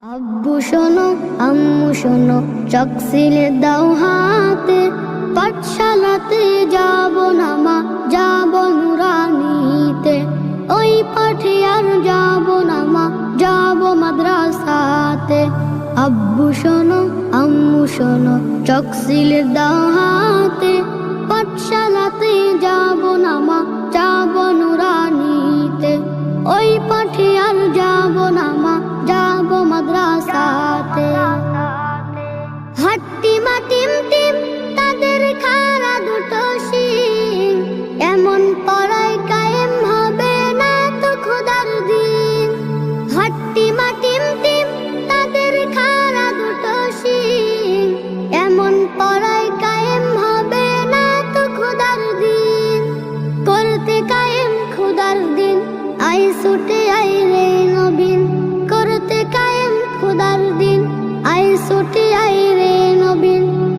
আব্বু শোনো আম্মু শোনো, চক সিলে দাও হাতে, পাঠশালাতে যাব না মা, যাব নুরানিতে। ওই পাঠে আর যাব না মা, যাব মাদ্রাসাতে। আব্বু শোনো আম্মু শোনো, চক সিলে দাও হাতে, পাঠশালাতে যাব না মা, যাব নুরানিতে। ওই পাঠে আর যাব না মা,